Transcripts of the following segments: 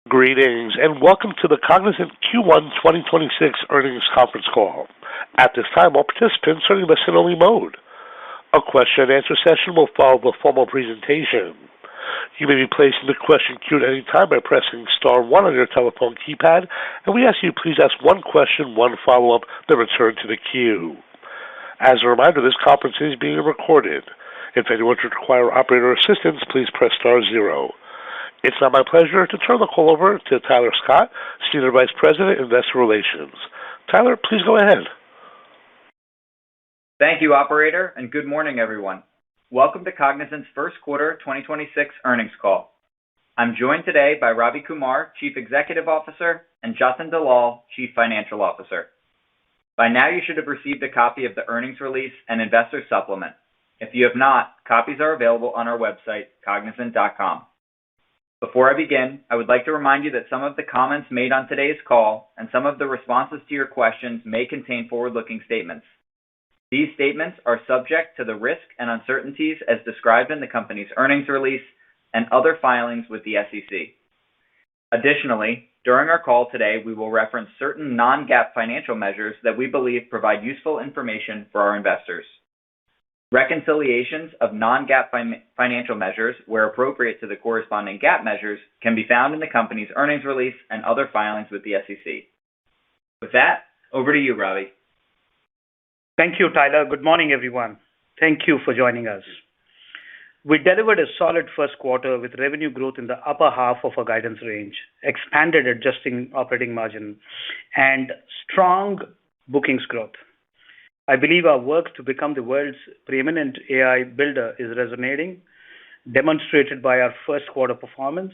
Greetings and welcome to the Cognizant Q1 2026 earnings conference call. At this time, all participants are in listen-only mode. A question-and-answer session will follow the formal presentation. You may be placed in the question queue at any time by pressing star one on your telephone keypad, and we ask you please ask one question, one follow-up, then return to the queue. As a reminder, this conference is being recorded. If anyone should require operator assistance, please press star zero. It's now my pleasure to turn the call over to Tyler Scott, Senior Vice President, Investor Relations. Tyler, please go ahead. Thank you, operator, and good morning, everyone. Welcome to Cognizant's first quarter 2026 earnings call. I'm joined today by Ravi Kumar, Chief Executive Officer, and Jatin Dalal, Chief Financial Officer. By now, you should have received a copy of the earnings release and investor supplement. If you have not, copies are available on our website, cognizant.com. Before I begin, I would like to remind you that some of the comments made on today's call and some of the responses to your questions may contain forward-looking statements. These statements are subject to the risks and uncertainties as described in the company's earnings release and other filings with the SEC. Additionally, during our call today, we will reference certain non-GAAP financial measures that we believe provide useful information for our investors. Reconciliations of non-GAAP financial measures, where appropriate to the corresponding GAAP measures, can be found in the company's earnings release and other filings with the SEC. With that, over to you, Ravi. Thank you, Tyler. Good morning, everyone. Thank you for joining us. We delivered a solid first quarter with revenue growth in the upper half of our guidance range, expanded adjusted operating margin, and strong bookings growth. I believe our work to become the world's preeminent AI builder is resonating, demonstrated by our first quarter performance.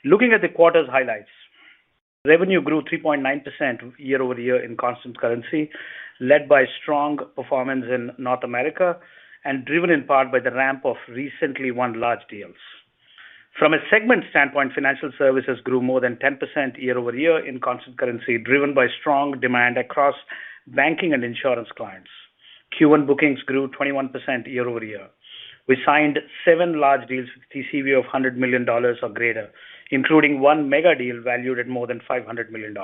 Looking at the quarter's highlights, revenue grew 3.9% year-over-year in constant currency, led by strong performance in North America and driven in part by the ramp of recently won large deals. From a segment standpoint, financial services grew more than 10% year-over-year in constant currency, driven by strong demand across banking and insurance clients. Q1 bookings grew 21% year-over-year. We signed 7 large deals with TCV of $100 million or greater, including one mega deal valued at more than $500 million.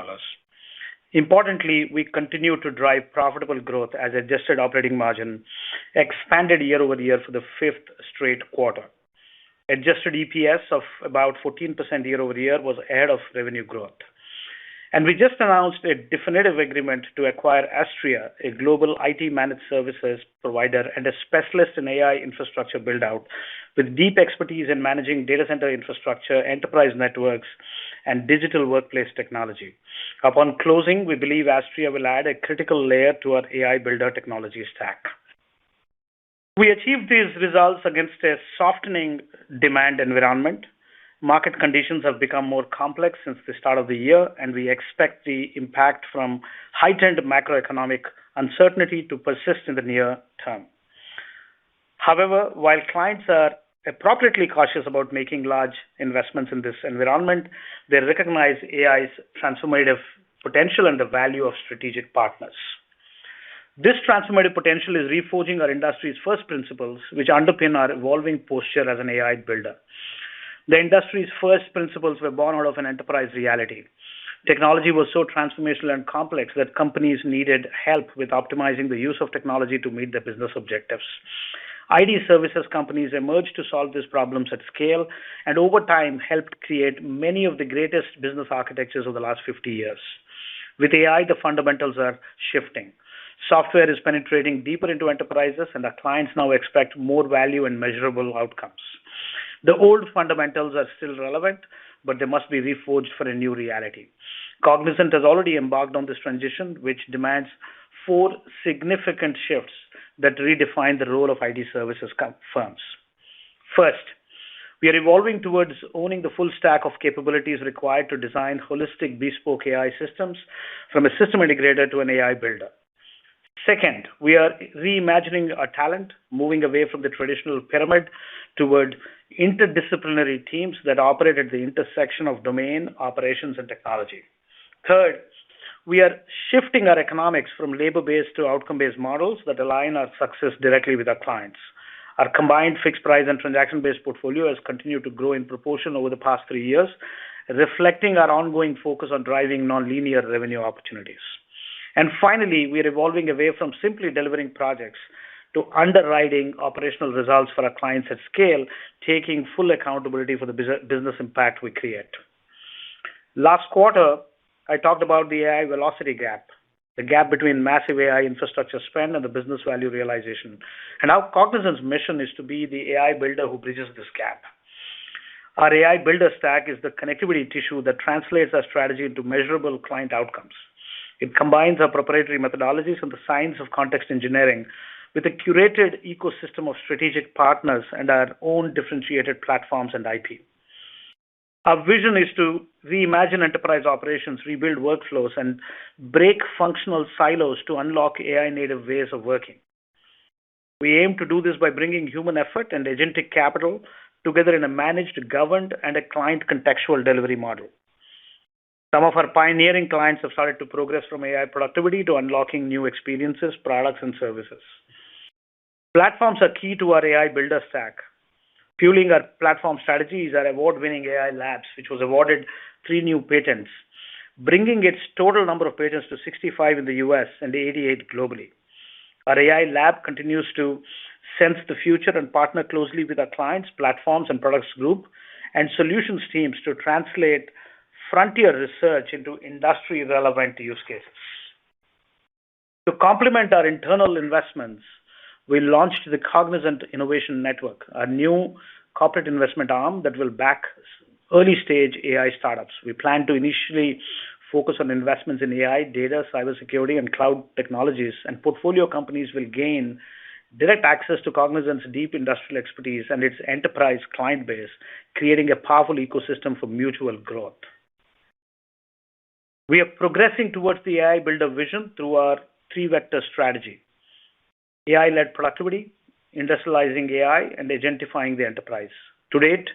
Importantly, we continue to drive profitable growth as adjusted operating margin expanded year-over-year for the 5th straight quarter. Adjusted EPS of about 14% year-over-year was ahead of revenue growth. And we just announced a definitive agreement to acquire Astria, a global IT managed services provider and a specialist in AI infrastructure build-out with deep expertise in managing data center infrastructure, enterprise networks, and digital workplace technology. Upon closing, we believe Astria will add a critical layer to our AI builder technology stack. We achieved these results against a softening demand environment. Market conditions have become more complex since the start of the year, and we expect the impact from heightened macroeconomic uncertainty to persist in the near term. However, while clients are appropriately cautious about making large investments in this environment, they recognize AI's transformative potential and the value of strategic partners. This transformative potential is reforging our industry's first principles, which underpin our evolving posture as an AI builder. The industry's first principles were born out of an enterprise reality. Technology was so transformational and complex that companies needed help with optimizing the use of technology to meet their business objectives. IT services companies emerged to solve these problems at scale and over time helped create many of the greatest business architectures of the last 50 years. With AI, the fundamentals are shifting. Software is penetrating deeper into enterprises, and our clients now expect more value and measurable outcomes. The old fundamentals are still relevant, but they must be reforged for a new reality. Cognizant has already embarked on this transition, which demands 4 significant shifts that redefine the role of IT services firms. First, we are evolving towards owning the full stack of capabilities required to design holistic bespoke AI systems from a system integrator to an AI builder. Second, we are reimagining our talent, moving away from the traditional pyramid toward interdisciplinary teams that operate at the intersection of domain, operations, and technology. Third, we are shifting our economics from labor-based to outcome-based models that align our success directly with our clients. Our combined fixed price and transaction-based portfolio has continued to grow in proportion over the past 3 years reflecting our ongoing focus on driving nonlinear revenue opportunities. And finally, we are evolving away from simply delivering projects to underwriting operational results for our clients at scale, taking full accountability for the business impact we create. Last quarter, I talked about the AI velocity gap, the gap between massive AI infrastructure spend and the business value realization, and how Cognizant's mission is to be the AI builder who bridges this gap. Our AI builder stack is the connectivity tissue that translates our strategy into measurable client outcomes. It combines our proprietary methodologies and the science of context engineering with a curated ecosystem of strategic partners and our own differentiated platforms and IP. Our vision is to reimagine enterprise operations, rebuild workflows, and break functional silos to unlock AI-native ways of working. We aim to do this by bringing human effort and agentic capital together in a managed, governed, and a client contextual delivery model. Some of our pioneering clients have started to progress from AI productivity to unlocking new experiences, products, and services. Platforms are key to our AI builder stack. Fueling our platform strategy is our award-winning AI Labs, which was awarded 3 new patents, bringing its total number of patents to 65 in the US and 88 globally. Our AI Lab continues to sense the future and partner closely with our clients, platforms, and products group, and solutions teams to translate frontier research into industry-relevant use cases. To complement our internal investments, we launched the Cognizant Innovation Network, a new corporate investment arm that will back early-stage AI startups. We plan to initially focus on investments in AI, data, cybersecurity, and cloud technologies, and portfolio companies will gain direct access to Cognizant's deep industrial expertise and its enterprise client base, creating a powerful ecosystem for mutual growth. We are progressing towards the AI builder vision through our 3-vector strategy: AI-led productivity, industrializing AI, and agentifying the enterprise. To date,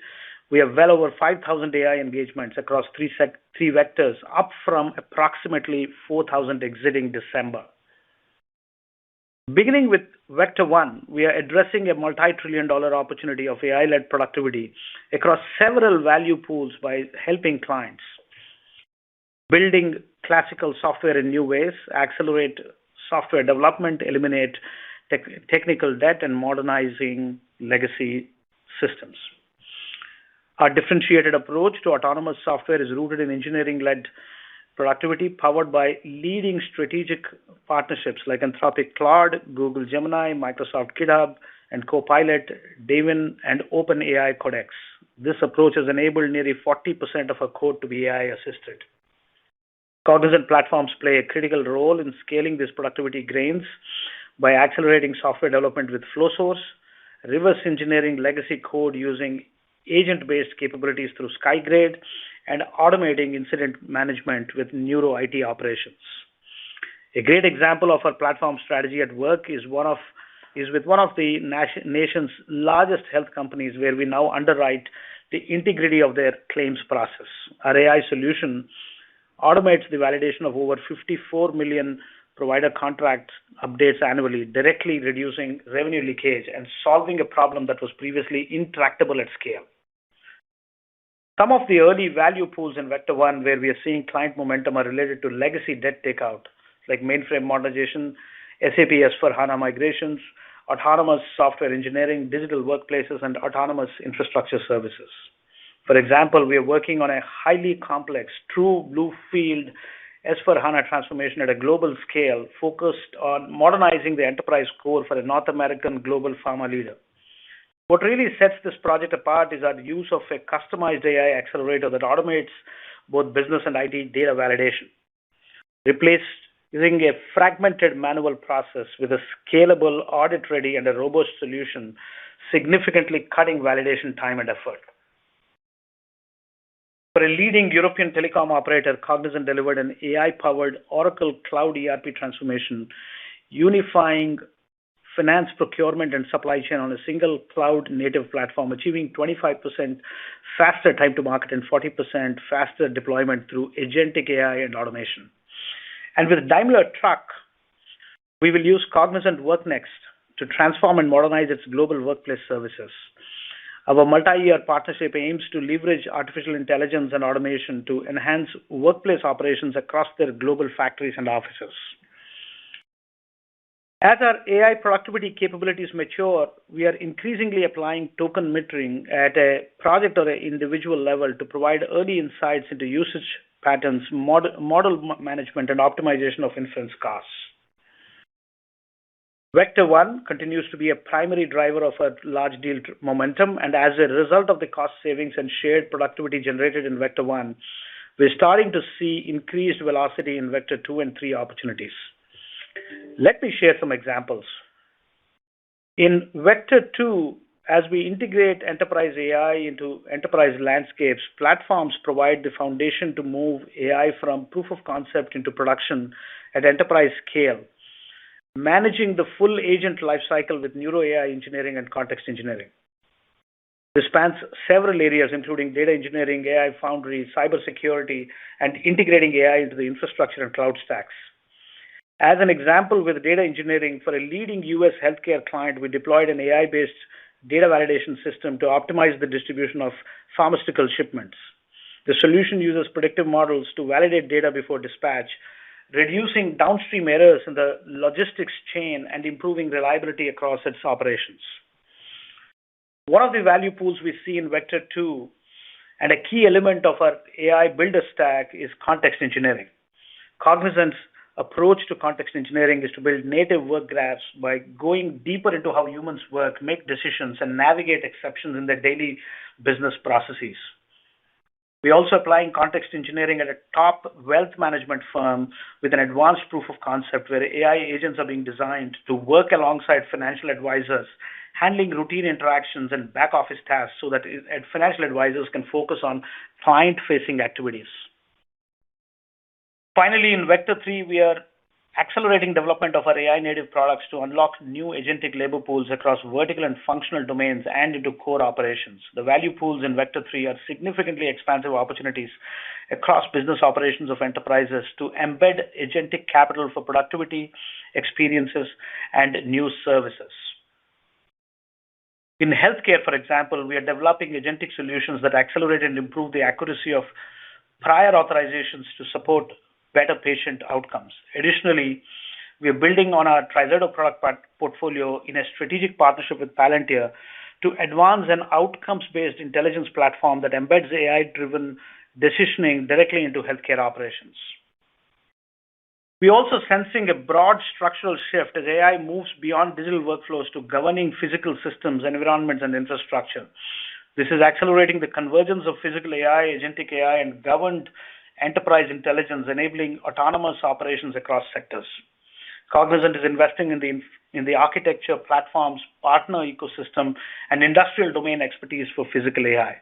we have well over 5,000 AI engagements across 3 vectors, up from approximately 4,000 exiting December. Beginning with Vector 1, we are addressing a multi-trillion-dollar opportunity of AI-led productivity across several value pools by helping clients building classical software in new ways, accelerate software development, eliminate technical debt, and modernizing legacy systems. Our differentiated approach to autonomous software is rooted in engineering-led productivity, powered by leading strategic partnerships like Anthropic Claude, Google Gemini, Microsoft GitHub, and Copilot, Devin, and OpenAI Codex. This approach has enabled nearly 40% of our code to be AI-assisted. Cognizant platforms play a critical role in scaling these productivity gains by accelerating software development with FlowSource, reverse engineering legacy code using agent-based capabilities through SkyGrade, and automating incident management with Neuro IT operations. A great example of our platform strategy at work is with one of the nation's largest health companies, where we now underwrite the integrity of their claims process. Our AI solution automates the validation of over 54 million provider contract updates annually, directly reducing revenue leakage and solving a problem that was previously intractable at scale. Some of the early value pools in Vector 1 where we are seeing client momentum are related to legacy debt takeout, like mainframe modernization, SAP S/4HANA migrations, autonomous software engineering, digital workplaces, and autonomous infrastructure services. For example, we are working on a highly complex, true blue field S/4HANA transformation at a global scale, focused on modernizing the enterprise core for a North American global pharma leader. What really sets this project apart is our use of a customized AI accelerator that automates both business and IT data validation, replacing a fragmented manual process with a scalable, audit-ready, and a robust solution, significantly cutting validation time and effort. For a leading European telecom operator, Cognizant delivered an AI-powered Oracle Cloud ERP transformation, unifying finance, procurement, and supply chain on a single cloud-native platform, achieving 25% faster time to market and 40% faster deployment through agentic AI and automation. And with Daimler Truck, we will use Cognizant WorkNext to transform and modernize its global workplace services. Our multi-year partnership aims to leverage artificial intelligence and automation to enhance workplace operations across their global factories and offices. As our AI productivity capabilities mature, we are increasingly applying token metering at a project or an individual level to provide early insights into usage patterns, model management, and optimization of inference costs. Vector 1 continues to be a primary driver of our large deal momentum, and as a result of the cost savings and shared productivity generated in Vector 1, we're starting to see increased velocity in Vector 2 and 3 opportunities. Let me share some examples. In Vector 2, as we integrate enterprise AI into enterprise landscapes, platforms provide the foundation to move AI from proof of concept into production at enterprise scale, managing the full agent lifecycle with neuro AI engineering and context engineering. This spans several areas, including data engineering, AI foundry, cybersecurity, and integrating AI into the infrastructure and cloud stacks. As an example, with data engineering for a leading U.S. healthcare client, we deployed an AI-based data validation system to optimize the distribution of pharmaceutical shipments. The solution uses predictive models to validate data before dispatch, reducing downstream errors in the logistics chain and improving reliability across its operations. One of the value pools we see in Vector 2 and a key element of our AI builder stack is context engineering. Cognizant's approach to context engineering is to build native work graphs by going deeper into how humans work, make decisions, and navigate exceptions in their daily business processes. We're also applying context engineering at a top wealth management firm with an advanced proof of concept where AI agents are being designed to work alongside financial advisors, handling routine interactions and back office tasks so that financial advisors can focus on client-facing activities. Finally, in Vector 3, we are accelerating development of our AI-native products to unlock new agentic labor pools across vertical and functional domains and into core operations. The value pools in Vector 3 are significantly expansive opportunities across business operations of enterprises to embed agentic capital for productivity, experiences, and new services. In healthcare, for example, we are developing agentic solutions that accelerate and improve the accuracy of prior authorizations to support better patient outcomes. Additionally, we are building on our TriZetto product portfolio in a strategic partnership with Palantir to advance an outcomes-based intelligence platform that embeds AI-driven decisioning directly into healthcare operations. We're also sensing a broad structural shift as AI moves beyond digital workflows to governing physical systems, environments, and infrastructure. This is accelerating the convergence of physical AI, agentic AI, and governed enterprise intelligence, enabling autonomous operations across sectors. Cognizant is investing in the architecture, platforms, partner ecosystem, and industrial domain expertise for physical AI.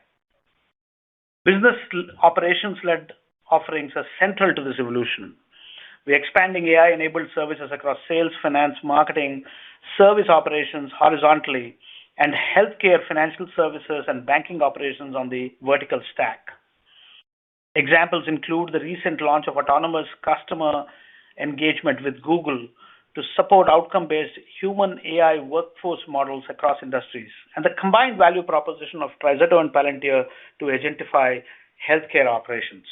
Business operations-led offerings are central to this evolution. We're expanding AI-enabled services across sales, finance, marketing, service operations horizontally, and healthcare, financial services, and banking operations on the vertical stack. Examples include the recent launch of autonomous customer engagement with Google to support outcome-based human AI workforce models across industries, and the combined value proposition of TriZetto and Palantir to agentify healthcare operations.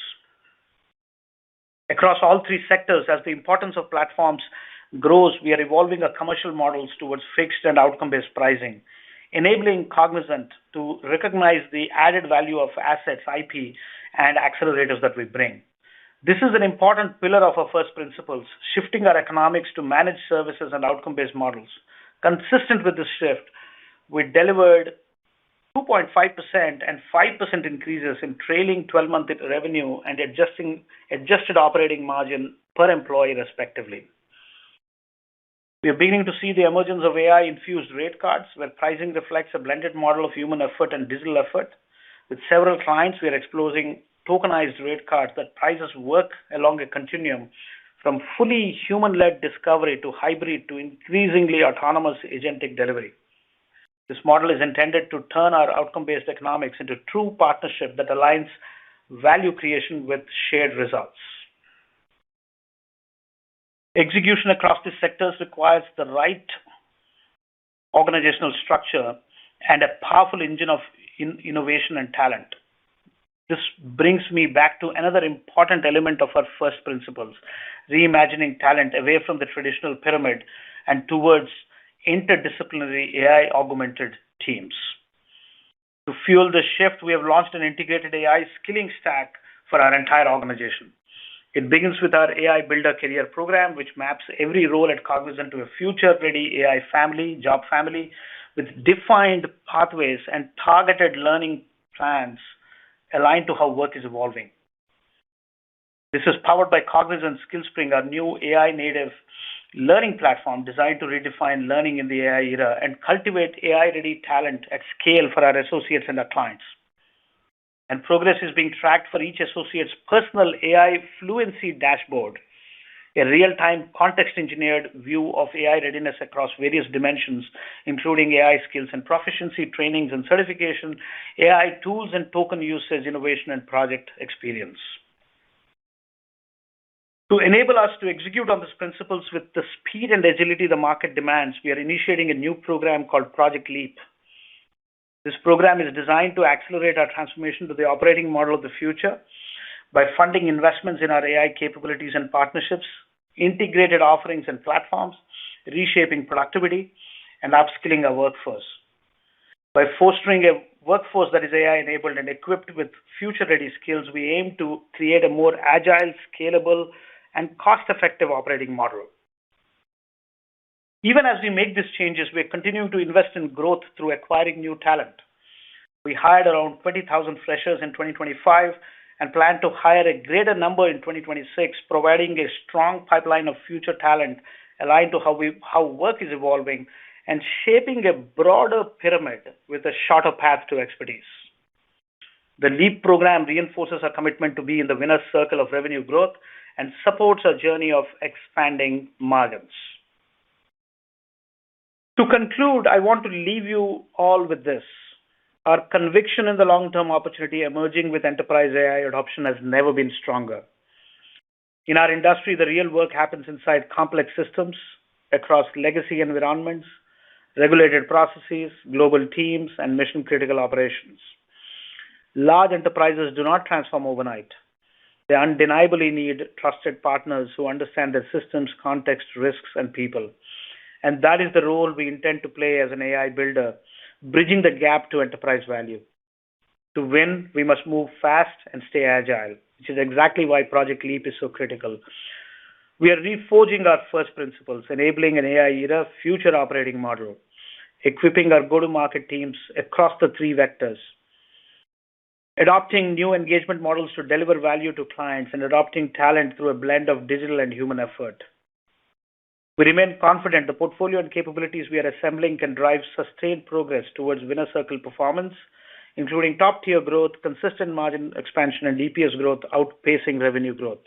Across all three sectors, as the importance of platforms grows, we are evolving our commercial models towards fixed and outcome-based pricing, enabling Cognizant to recognize the added value of assets, IP, and accelerators that we bring. This is an important pillar of our first principles, shifting our economics to managed services and outcome-based models. Consistent with this shift, we delivered 2.5% and 5% increases in trailing 12-month revenue and adjusted operating margin per employee, respectively. We are beginning to see the emergence of AI-infused rate cards, where pricing reflects a blended model of human effort and digital effort. With several clients, we are exploring tokenized rate cards that prices work along a continuum from fully human-led discovery to hybrid to increasingly autonomous agentic delivery. This model is intended to turn our outcome-based economics into true partnership that aligns value creation with shared results. Execution across these sectors requires the right organizational structure, and a powerful engine of innovation and talent. This brings me back to another important element of our first principles, reimagining talent away from the traditional pyramid and towards interdisciplinary AI-augmented teams. To fuel this shift, we have launched an integrated AI skilling stack for our entire organization. It begins with our AI Builder Career Program, which maps every role at Cognizant to a future-ready AI job family, with defined pathways and targeted learning plans aligned to how work is evolving. This is powered by Cognizant SkillSpring, our new AI-native learning platform designed to redefine learning in the AI era and cultivate AI-ready talent at scale for our associates and our clients. And progress is being tracked for each associate's personal AI fluency dashboard, a real-time context-engineered view of AI readiness across various dimensions, including AI skills and proficiency, trainings and certification, AI tools and token usage, innovation, and project experience. To enable us to execute on these principles with the speed and agility the market demands, we are initiating a new program called Project Leap. This program is designed to accelerate our transformation to the operating model of the future by funding investments in our AI capabilities and partnerships, integrated offerings and platforms, reshaping productivity, and upskilling our workforce. By fostering a workforce that is AI-enabled and equipped with future-ready skills, we aim to create a more agile, scalable, and cost-effective operating model. Even as we make these changes, we're continuing to invest in growth through acquiring new talent. We hired around 20,000 freshers in 2025 and plan to hire a greater number in 2026, providing a strong pipeline of future talent aligned to how work is evolving and shaping a broader pyramid with a shorter path to expertise. The LEAP program reinforces our commitment to be in the winner's circle of revenue growth and supports our journey of expanding margins. To conclude, I want to leave you all with this. Our conviction in the long-term opportunity emerging with enterprise AI adoption has never been stronger. In our industry, the real work happens inside complex systems across legacy environments, regulated processes, global teams, and mission-critical operations. Large enterprises do not transform overnight. They undeniably need trusted partners who understand their systems, context, risks, and people. And that is the role we intend to play as an AI builder, bridging the gap to enterprise value. To win, we must move fast and stay agile, which is exactly why Project Leap is so critical. We are reforging our first principles, enabling an AI-era future operating model, equipping our go-to-market teams across the three vectors, adopting new engagement models to deliver value to clients, and adopting talent through a blend of digital and human effort. We remain confident the portfolio and capabilities we are assembling can drive sustained progress towards winner circle performance, including top-tier growth, consistent margin expansion, and EPS growth outpacing revenue growth.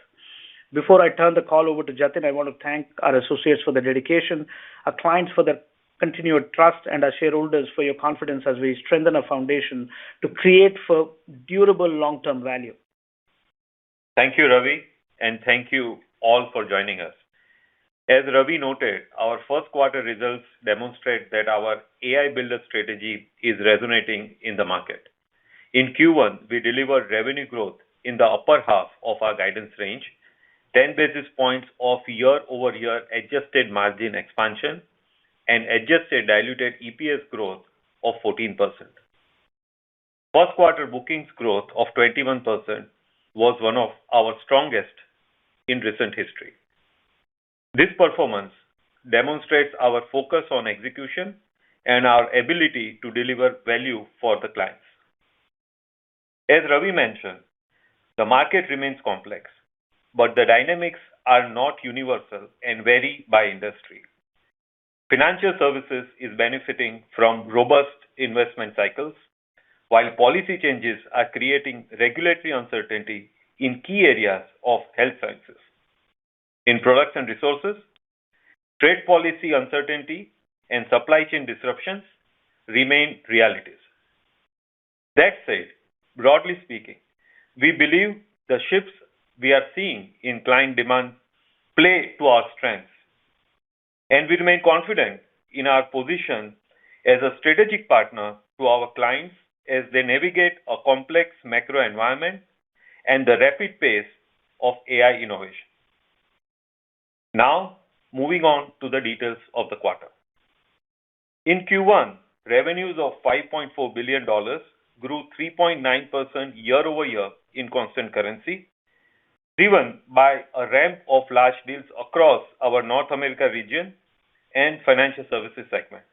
Before I turn the call over to Jatin, I want to thank our associates for their dedication, our clients for their continued trust, and our shareholders for your confidence as we strengthen our foundation to create for durable long-term value. Thank you, Ravi, and thank you all for joining us. As Ravi noted, our first quarter results demonstrate that our AI Builder strategy is resonating in the market. In Q1, we delivered revenue growth in the upper half of our guidance range, 10 basis points of year-over-year adjusted margin expansion, and adjusted diluted EPS growth of 14%. First quarter bookings growth of 21% was one of our strongest in recent history. This performance demonstrates our focus on execution and our ability to deliver value for the clients. As Ravi mentioned, the market remains complex, but the dynamics are not universal and vary by industry. Financial services is benefiting from robust investment cycles, while policy changes are creating regulatory uncertainty in key areas of health sciences. In products and resources, trade policy uncertainty and supply chain disruptions remain realities. That said, broadly speaking, we believe the shifts we are seeing in client demand play to our strengths, and we remain confident in our position as a strategic partner to our clients as they navigate a complex macro environment and the rapid pace of AI innovation. Now, moving on to the details of the quarter. In Q1, revenues of $5.4 billion grew 3.9% year-over-year in constant currency, driven by a ramp of large deals across our North America region and financial services segment,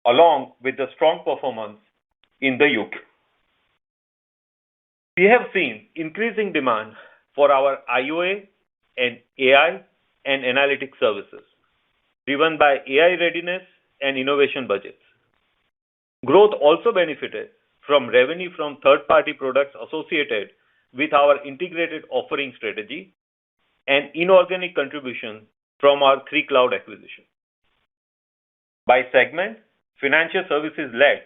along with the strong performance in the UK. We have seen increasing demand for our IOA and AI and analytics services, driven by AI readiness and innovation budgets. Growth also benefited from revenue from third-party products associated with our integrated offering strategy and inorganic contribution from our 3Cloud acquisition. By segment, financial services led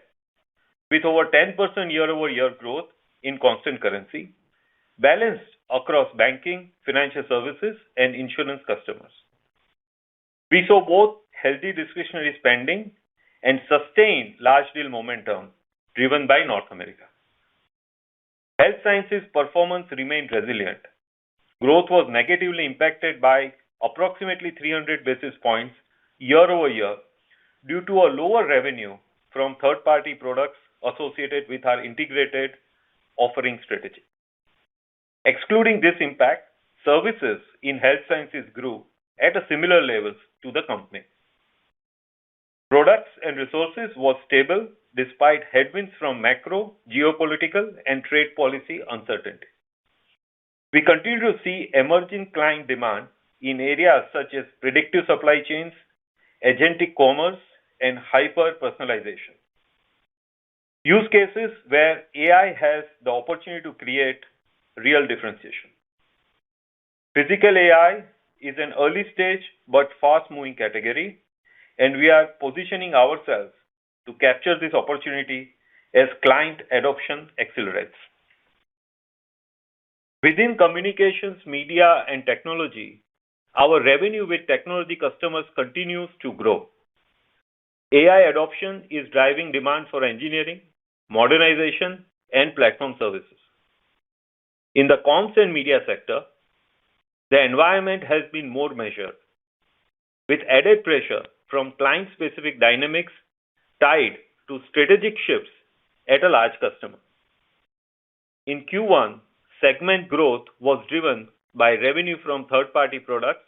with over 10% year-over-year growth in constant currency, balanced across banking, financial services, and insurance customers. We saw both healthy discretionary spending and sustained large deal momentum driven by North America. Health sciences performance remained resilient. Growth was negatively impacted by approximately 300 basis points year-over-year due to a lower revenue from third-party products associated with our integrated offering strategy. Excluding this impact, services in health sciences grew at a similar levels to the company. Products and resources was stable despite headwinds from macro, geopolitical, and trade policy uncertainty. We continue to see emerging client demand in areas such as predictive supply chains, agentic commerce, and hyper-personalization. Use cases where AI has the opportunity to create real differentiation. Physical AI is an early stage but fast-moving category, and we are positioning ourselves to capture this opportunity as client adoption accelerates. Within communications, media, and technology, our revenue with technology customers continues to grow. AI adoption is driving demand for engineering, modernization, and platform services. In the comms and media sector, the environment has been more measured, with added pressure from client-specific dynamics tied to strategic shifts at a large customer. In Q1, segment growth was driven by revenue from third-party products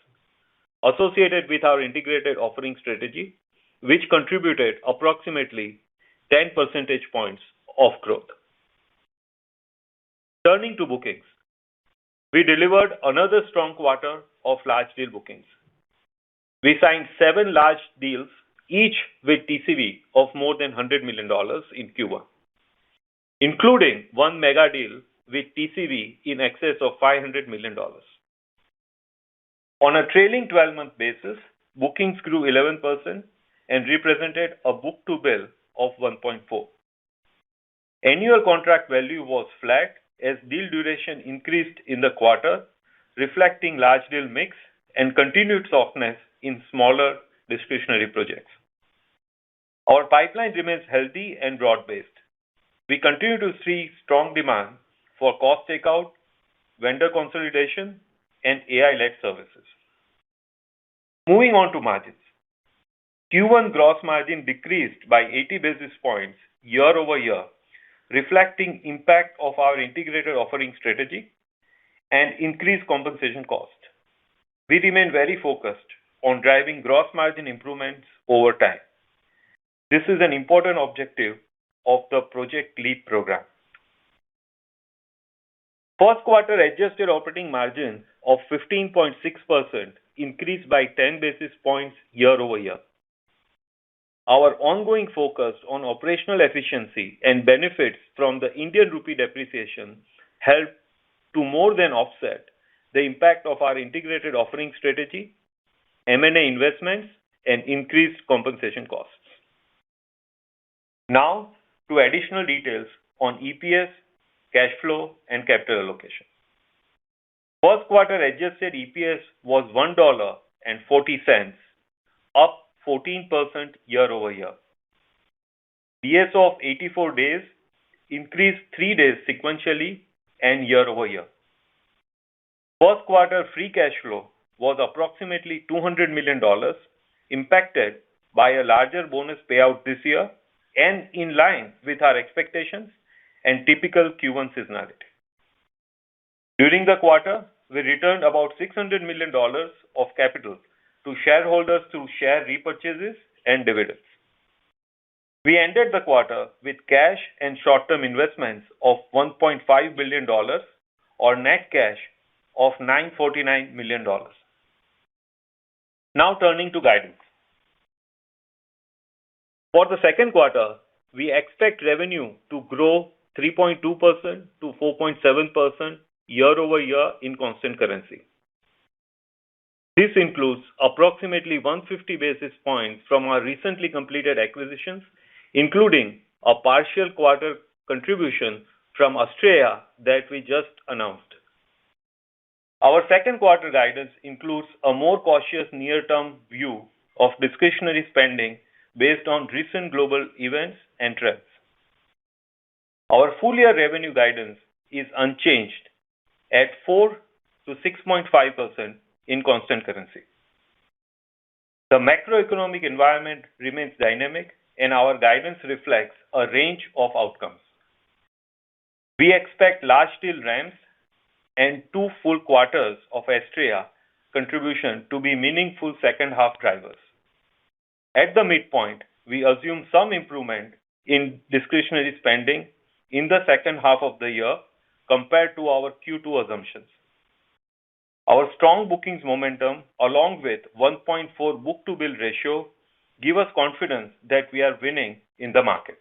associated with our integrated offering strategy, which contributed approximately 10 percentage points of growth. Turning to bookings, we delivered another strong quarter of large deal bookings. We signed 7 large deals, each with TCV of more than $100 million in Q1, including one mega deal with TCV in excess of $500 million. On a trailing 12-month basis, bookings grew 11% and represented a book-to-bill of 1.4. Annual contract value was flat as deal duration increased in the quarter, reflecting large deal mix and continued softness in smaller discretionary projects. Our pipeline remains healthy and broad-based. We continue to see strong demand for cost takeout, vendor consolidation, and AI-led services. Moving on to margins. Q1 gross margin decreased by 80 basis points year-over-year, reflecting impact of our integrated offering strategy and increased compensation cost. We remain very focused on driving gross margin improvements over time. This is an important objective of the Project Leap program. First quarter adjusted operating margin of 15.6% increased by 10 basis points year-over-year. Our ongoing focus on operational efficiency and benefits from the Indian rupee depreciation helped to more than offset the impact of our integrated offering strategy, M&A investments, and increased compensation costs. Now to additional details on EPS, cash flow, and capital allocation. First quarter adjusted EPS was $1.40, up 14% year-over-year. DSO of 84 days increased 3 days sequentially and year-over-year. First quarter free cash flow was approximately $200 million, impacted by a larger bonus payout this year and in line with our expectations and typical Q1 seasonality. During the quarter, we returned about $600 million of capital to shareholders through share repurchases and dividends. We ended the quarter with cash and short-term investments of $1.5 billion or net cash of $949 million. Now turning to guidance. For the second quarter, we expect revenue to grow 3.2% to 4.7% year-over-year in constant currency. This includes approximately 150 basis points from our recently completed acquisitions, including a partial quarter contribution from Australia that we just announced. Our second quarter guidance includes a more cautious near-term view of discretionary spending based on recent global events and trends. Our full-year revenue guidance is unchanged at 4 to 6.5% in constant currency. The macroeconomic environment remains dynamic, and our guidance reflects a range of outcomes. We expect large deal ramps and 2 full quarters of Australia contribution to be meaningful second half drivers. At the midpoint, we assume some improvement in discretionary spending in the second half of the year compared to our Q2 assumptions. Our strong bookings momentum, along with 1.4 book-to-bill ratio, give us confidence that we are winning in the market.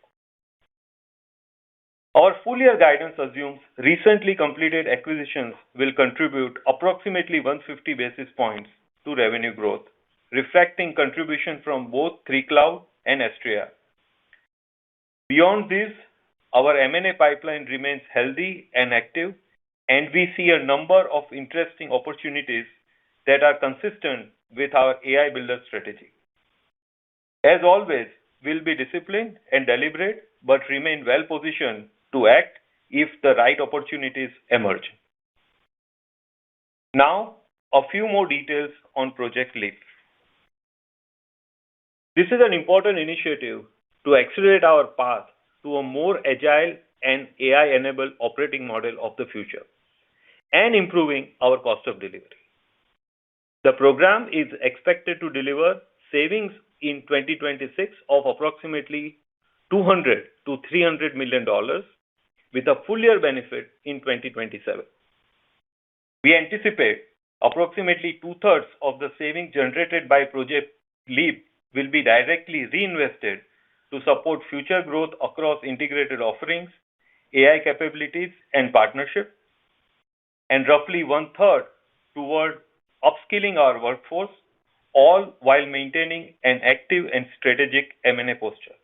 Our full-year guidance assumes recently completed acquisitions will contribute approximately 150 basis points to revenue growth, reflecting contribution from both 3Cloud and Australia. Beyond this, our M&A pipeline remains healthy and active, and we see a number of interesting opportunities that are consistent with our AI Builder strategy. As always, we'll be disciplined and deliberate, but remain well-positioned to act if the right opportunities emerge. Now, a few more details on Project Leap. This is an important initiative to accelerate our path to a more agile and AI-enabled operating model of the future and improving our cost of delivery. The program is expected to deliver savings in 2026 of approximately $200 to $300 million, with a full-year benefit in 2027. We anticipate approximately two-thirds of the savings generated by Project Leap will be directly reinvested to support future growth across integrated offerings, AI capabilities, and partnership, and roughly one-third toward upskilling our workforce, all while maintaining an active and strategic M&A posture.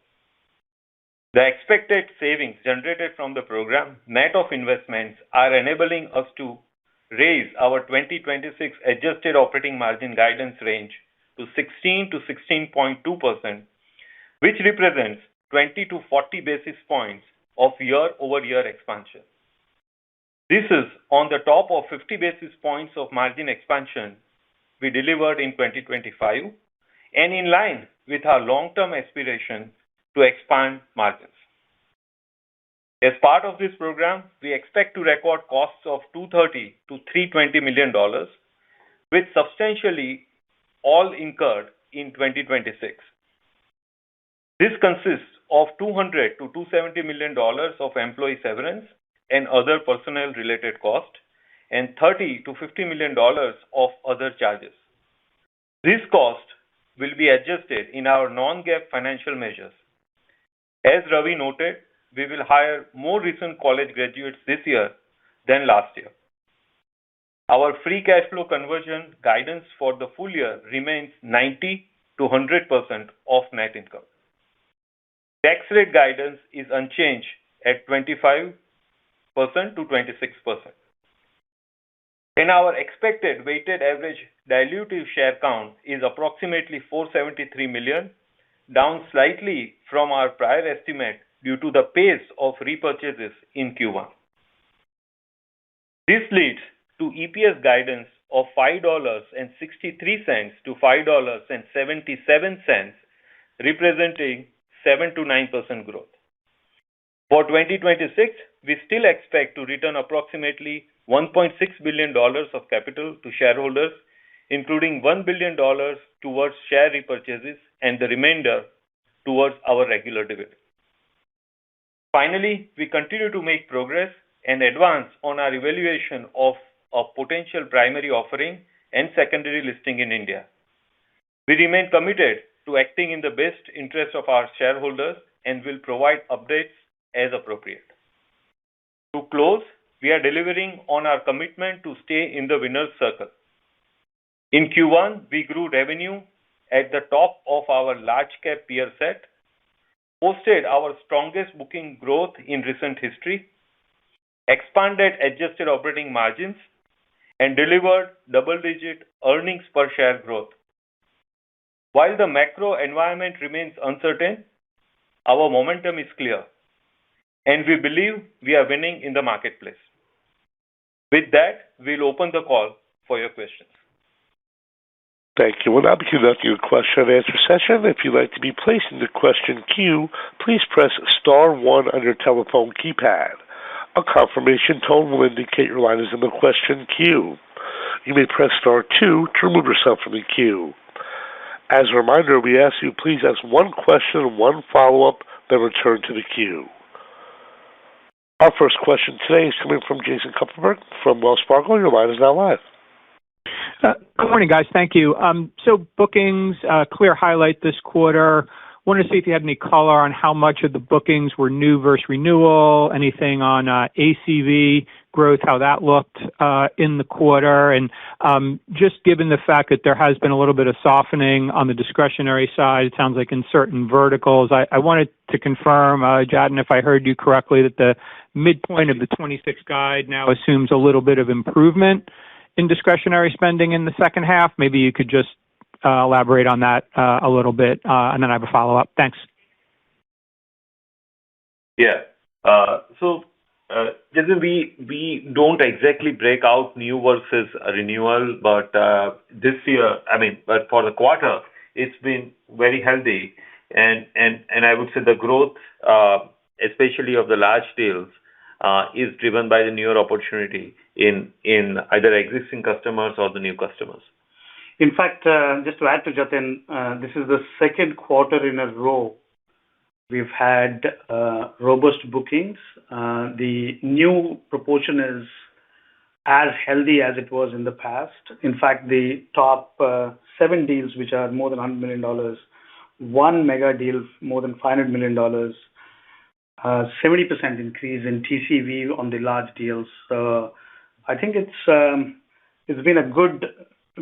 The expected savings generated from the program, net of investments, are enabling us to raise our 2026 adjusted operating margin guidance range to 16 to 16.2%, which represents 20 to 40 basis points of year-over-year expansion. This is on the top of 50 basis points of margin expansion we delivered in 2025 and in line with our long-term aspiration to expand margins. As part of this program, we expect to record costs of $230 to $320 million, with substantially all incurred in 2026. This consists of $200 to $270 million of employee severance and other personnel-related costs, and $30 to $50 million of other charges. This cost will be adjusted in our non-GAAP financial measures. As Ravi noted, we will hire more recent college graduates this year than last year. Our free cash flow conversion guidance for the full year remains 90 to 100% of net income. Tax rate guidance is unchanged at 25% to 26%. And our expected weighted average dilutive share count is approximately 473 million, down slightly from our prior estimate due to the pace of repurchases in Q1. This leads to EPS guidance of $5.63 to $5.77, representing 7 to 9% growth. For 2026, we still expect to return approximately $1.6 billion of capital to shareholders, including $1 billion towards share repurchases and the remainder towards our regular dividend. Finally, we continue to make progress and advance on our evaluation of a potential primary offering and secondary listing in India. We remain committed to acting in the best interest of our shareholders and will provide updates as appropriate. To close, we are delivering on our commitment to stay in the winner's circle. In Q1, we grew revenue at the top of our large cap peer set, posted our strongest booking growth in recent history, expanded adjusted operating margins, and delivered double-digit earnings per share growth. While the macro environment remains uncertain, our momentum is clear, and we believe we are winning in the marketplace. With that, we'll open the call for your questions. Thank you. We'll now be conducting a question and answer session. If you'd like to be placed in the question queue, please press star 1 on your telephone keypad. A confirmation tone will indicate your line is in the question queue. You may press star 2 to remove yourself from the queue. As a reminder, we ask you please ask one question and one follow-up, then return to the queue. Our first question today is coming from Jason Kupferberg from Wells Fargo. Your line is now live. Good morning, guys. Thank you. So bookings, clear highlight this quarter. Wanted to see if you had any color on how much of the bookings were new versus renewal, anything on ACV growth, how that looked in the quarter. And just given the fact that there has been a little bit of softening on the discretionary side, it sounds like in certain verticals, I wanted to confirm, Jatin, if I heard you correctly, that the midpoint of the 26 guide now assumes a little bit of improvement in discretionary spending in the second half. Maybe you could just elaborate on that a little bit, and then I have a follow-up. Thanks. Yeah. Jason, we don't exactly break out new versus renewal, but this year, but for the quarter, it's been very healthy, and I would say the growth, especially of the large deals, is driven by the newer opportunity in either existing customers or the new customers. In fact, just to add to Jatin, this is the second quarter in a row we've had robust bookings. The new proportion is as healthy as it was in the past. In fact, the top 7 deals, which are more than $100 million, 1 mega deal more than $500 million, 70% increase in TCV on the large deals. So I think it's been a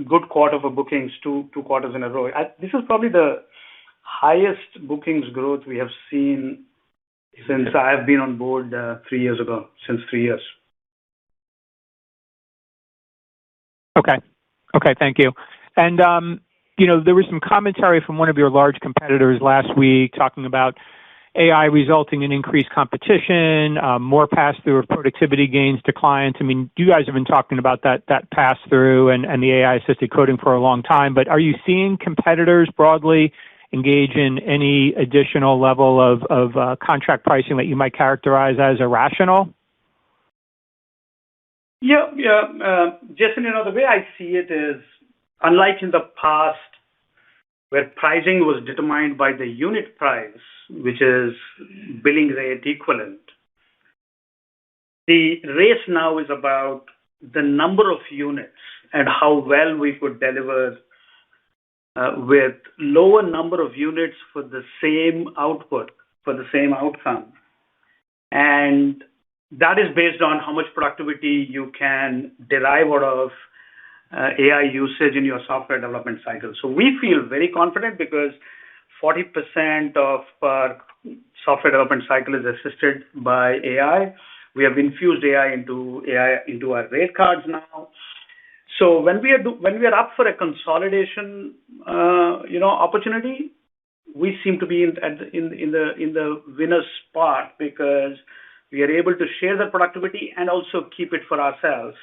good quarter for bookings, two quarters in a row. This is probably the highest bookings growth we have seen since I have been on board 3 years ago, since 3 years. Okay, thank you. And, there was some commentary from one of your large competitors last week talking about AI resulting in increased competition, more pass-through of productivity gains to clients. I mean, you guys have been talking about that pass-through and the AI-assisted coding for a long time, but are you seeing competitors broadly engage in any additional level of contract pricing that you might characterize as irrational? Yeah. Jason, the way I see it is, unlike in the past, where pricing was determined by the unit price, which is billing rate equivalent, the race now is about the number of units and how well we could deliver with lower number of units for the same output, for the same outcome. And that is based on how much productivity you can derive out of AI usage in your software development cycle. So we feel very confident because 40% of our software development cycle is assisted by AI. We have infused AI into our rate cards now. So when we are up for a consolidation, opportunity, we seem to be in the winner's spot because we are able to share the productivity and also keep it for ourselves.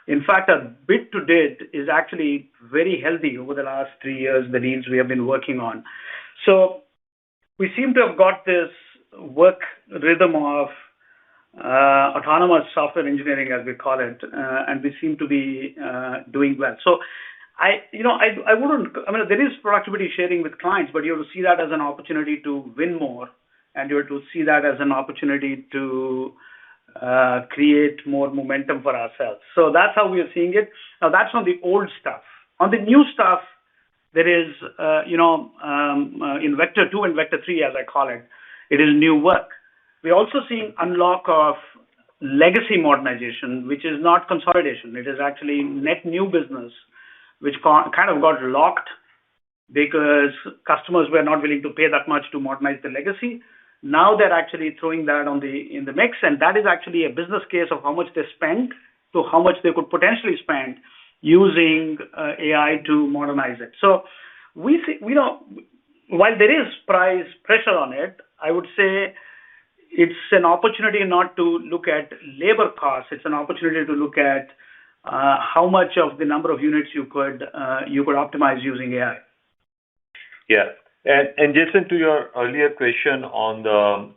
In fact, our bid to date is actually very healthy over the last 3 years, the deals we have been working on. So we seem to have got this work rhythm of autonomous software engineering, as we call it, and we seem to be doing well. So I wouldn't, I mean, there is productivity sharing with clients, but you have to see that as an opportunity to win more, and you have to see that as an opportunity to create more momentum for ourselves. So that's how we are seeing it. Now, that's on the old stuff. On the new stuff, there is, in Vector 2 and Vector 3, as I call it, it is new work. We're also seeing unlock of legacy modernization, which is not consolidation. It is actually net new business, which kind of got locked because customers were not willing to pay that much to modernize the legacy. Now they're actually throwing that in the mix, and that is actually a business case of how much they spend to how much they could potentially spend using AI to modernize it. So we see, while there is price pressure on it, I would say it's an opportunity not to look at labor costs. It's an opportunity to look at how much of the number of units you could optimize using AI. Yeah. And Jason, to your earlier question on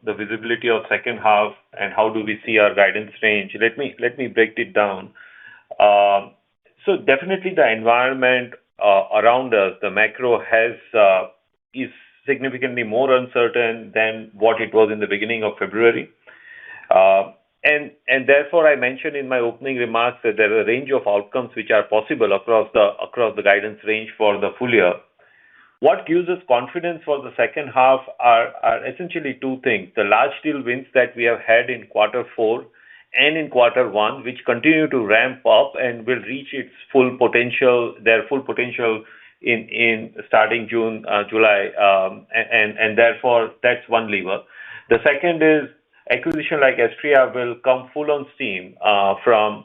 the visibility of second half and how do we see our guidance range, let me break it down. So definitely the environment around us, the macro is significantly more uncertain than what it was in the beginning of February. And therefore, I mentioned in my opening remarks that there are a range of outcomes which are possible across the guidance range for the full year. What gives us confidence for the second half are essentially two things. The large deal wins that we have had in quarter 4 and in quarter 1, which continue to ramp up and will reach their full potential in starting June, July, and therefore that's one lever. The second is acquisition like Astria will come full on steam from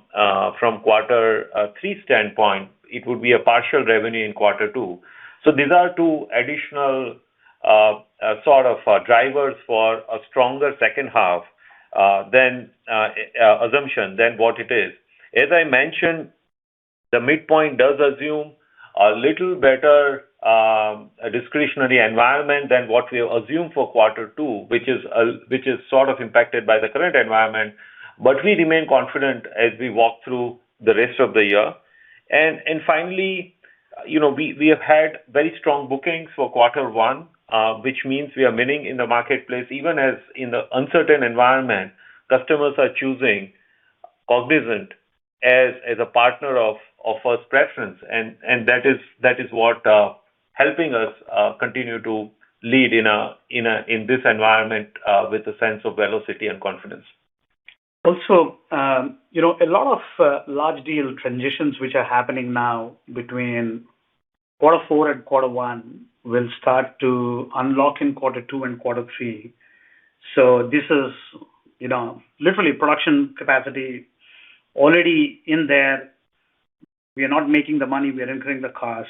quarter 3 standpoint. It would be a partial revenue in quarter 2. So these are two additional drivers for a stronger second half assumption than what it is. As I mentioned, the midpoint does assume a little better discretionary environment than what we have assumed for quarter 2, which is sort of impacted by the current environment. But we remain confident as we walk through the rest of the year. And finally, we have had very strong bookings for quarter 1, which means we are winning in the marketplace, even as in the uncertain environment, customers are choosing Cognizant as a partner of first preference, and that is what helping us continue to lead in this environment with a sense of velocity and confidence. Also, a lot of large deal transitions which are happening now between quarter 4 and quarter 1 will start to unlock in quarter 2 and quarter 3. So this is, literally production capacity already in there. We are not making the money, we are incurring the cost.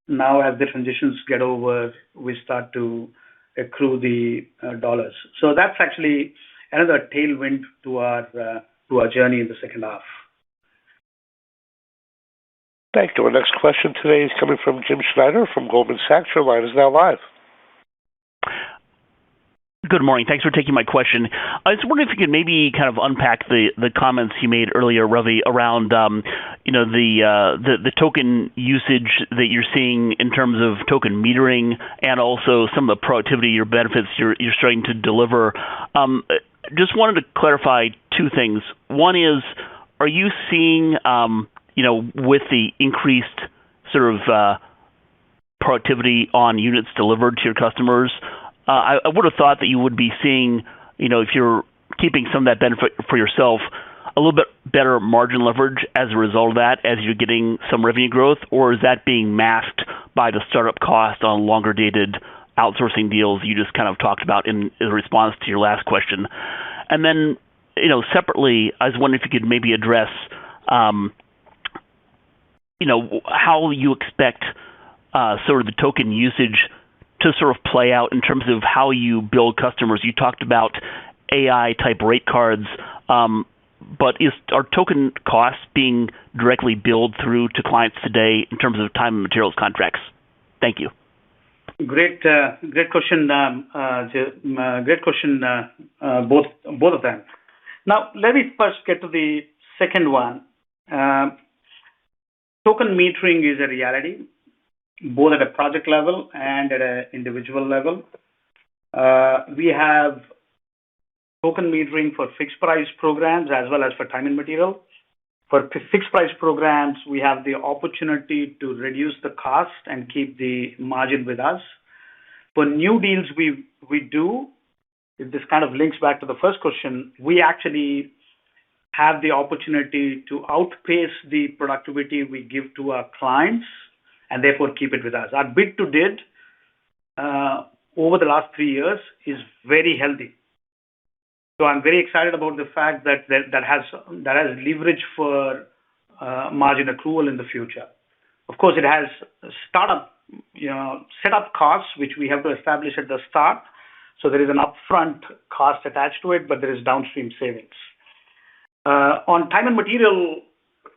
Now, as the transitions get over, we start to accrue the dollars. So that's actually another tailwind to our journey in the second half. Thank you. Our next question today is coming from Jim Schneider from Goldman Sachs. Your line is now live. Good morning. Thanks for taking my question. I was wondering if you could maybe kind of unpack the comments you made earlier, Ravi, around the token usage that you're seeing in terms of token metering and also some of the productivity or benefits you're starting to deliver. Just wanted to clarify two things. One is, are you seeing with the increased sort of productivity on units delivered to your customers, I would have thought that you would be seeing, if you're keeping some of that benefit for yourself, a little bit better margin leverage as a result of that as you're getting some revenue growth, or is that being masked by the startup cost on longer dated outsourcing deals you just kind of talked about in response to your last question? And then, separately, I was wondering if you could maybe address how you expect sort of the token usage to sort of play out in terms of how you build customers? You talked about AI-type rate cards, but are token costs being directly billed through to clients today in terms of time and materials contracts? Thank you. Great question. Great question, both of them. Now, let me first get to the second one. Token metering is a reality, both at a project level and at an individual level. We have token metering for fixed price programs as well as for time and material. For fixed price programs, we have the opportunity to reduce the cost and keep the margin with us. For new deals we do, if this kind of links back to the first question, we actually have the opportunity to outpace the productivity we give to our clients and therefore keep it with us. Our bid to date over the last 3 years is very healthy. So I'm very excited about the fact that has leverage for margin accrual in the future. Of course, it has setup costs, which we have to establish at the start. So there is an upfront cost attached to it, but there is downstream savings. On time and material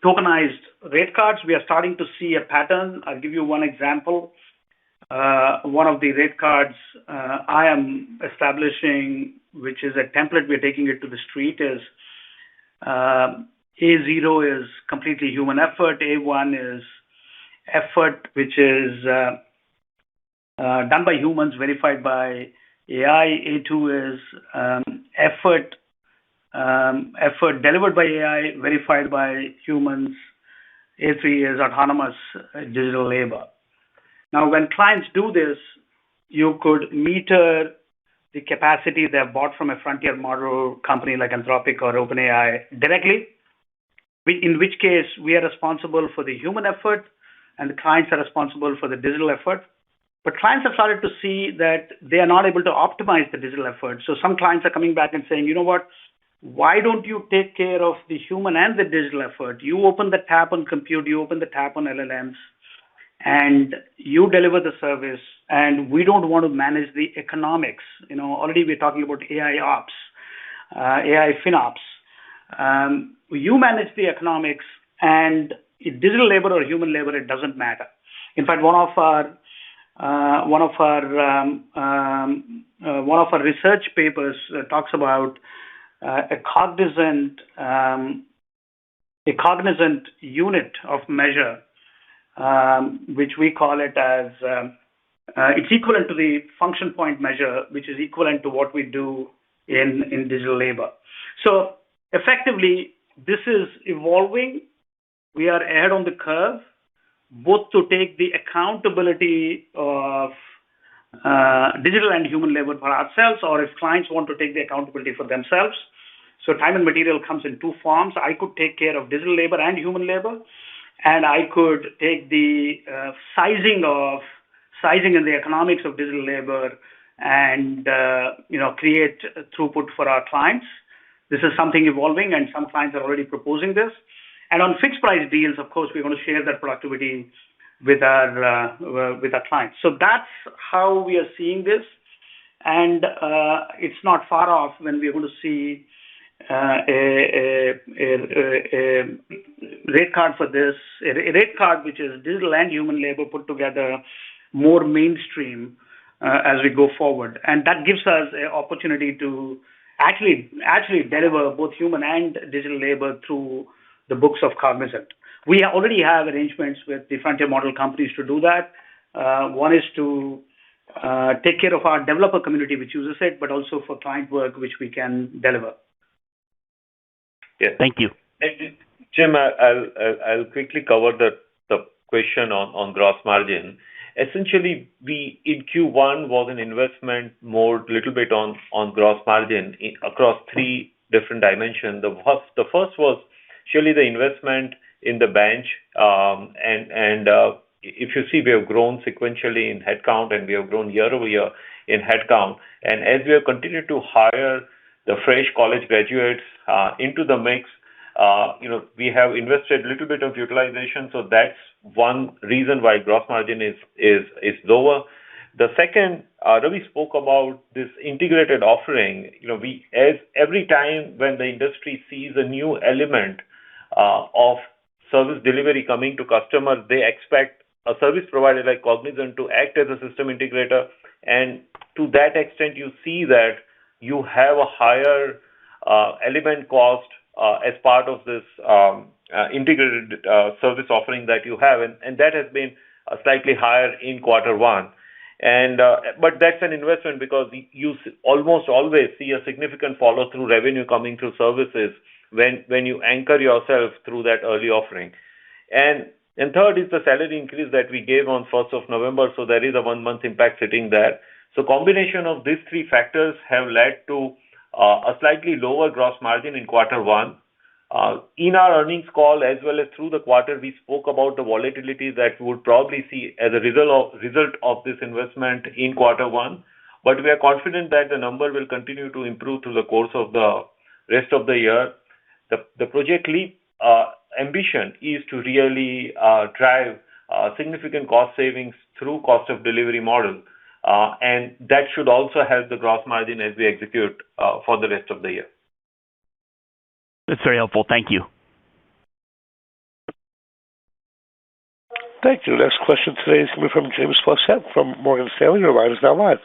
tokenized rate cards, we are starting to see a pattern. I'll give you one example. One of the rate cards I am establishing, which is a template we're taking it to the street, is A0 is completely human effort. A1 is effort which is done by humans, verified by AI. A2 is effort delivered by AI, verified by humans. A3 is autonomous digital labor. Now, when clients do this, you could meter the capacity they have bought from a frontier model company like Anthropic or OpenAI directly, in which case we are responsible for the human effort and the clients are responsible for the digital effort. But clients have started to see that they are not able to optimize the digital effort. So some clients are coming back and saying, you know what, why don't you take care of the human and the digital effort? You open the tap on compute, you open the tap on LLMs, and you deliver the service, and we don't want to manage the economics. Already we're talking about AI ops, AI FinOps. You manage the economics, and digital labor or human labor, it doesn't matter. In fact, one of our research papers talks about a cognizant unit of measure, which we call it as it's equivalent to the function point measure, which is equivalent to what we do in digital labor. So effectively, this is evolving. We are ahead on the curve, both to take the accountability of digital and human labor for ourselves, or if clients want to take the accountability for themselves. So time and material comes in two forms. I could take care of digital labor and human labor, and I could take the sizing and the economics of digital labor and create throughput for our clients. This is something evolving, and some clients are already proposing this. And on fixed price deals, of course, we're going to share that productivity with our clients. So that's how we are seeing this, and it's not far off when we're going to see a rate card for this, a rate card which is digital and human labor put together, more mainstream as we go forward. And that gives us an opportunity to actually deliver both human and digital labor through the books of Cognizant. We already have arrangements with the frontier model companies to do that. One is to take care of our developer community which uses it, but also for client work which we can deliver. Yeah. Thank you. Jim, I'll quickly cover the question on gross margin. Essentially, we in Q1 was an investment mode, little bit on gross margin across three different dimensions. The first was surely the investment in the bench, and if you see, we have grown sequentially in headcount, and we have grown year over year in headcount. And as we have continued to hire the fresh college graduates into the mix, we have invested a little bit of utilization. So that's one reason why gross margin is lower. The second, Ravi spoke about this integrated offering. As every time when the industry sees a new element of service delivery coming to customers, they expect a service provider like Cognizant to act as a system integrator. And to that extent, you see that you have a higher element cost as part of this integrated service offering that you have. And that has been slightly higher in quarter one. But that's an investment because you almost always see a significant follow-through revenue coming through services when you anchor yourself through that early offering. And third is the salary increase that we gave on 1st of November, so there is a 1-month impact sitting there. So combination of these three factors have led to a slightly lower gross margin in quarter one. In our earnings call, as well as through the quarter, we spoke about the volatility that we would probably see as a result of this investment in quarter one. But we are confident that the number will continue to improve through the course of the rest of the year. The Project Leap ambition is to really drive significant cost savings through cost of delivery model. And that should also help the gross margin as we execute for the rest of the year. That's very helpful. Thank you. Thank you. Next question today is coming from James Faucette from Morgan Stanley. Your line is now live.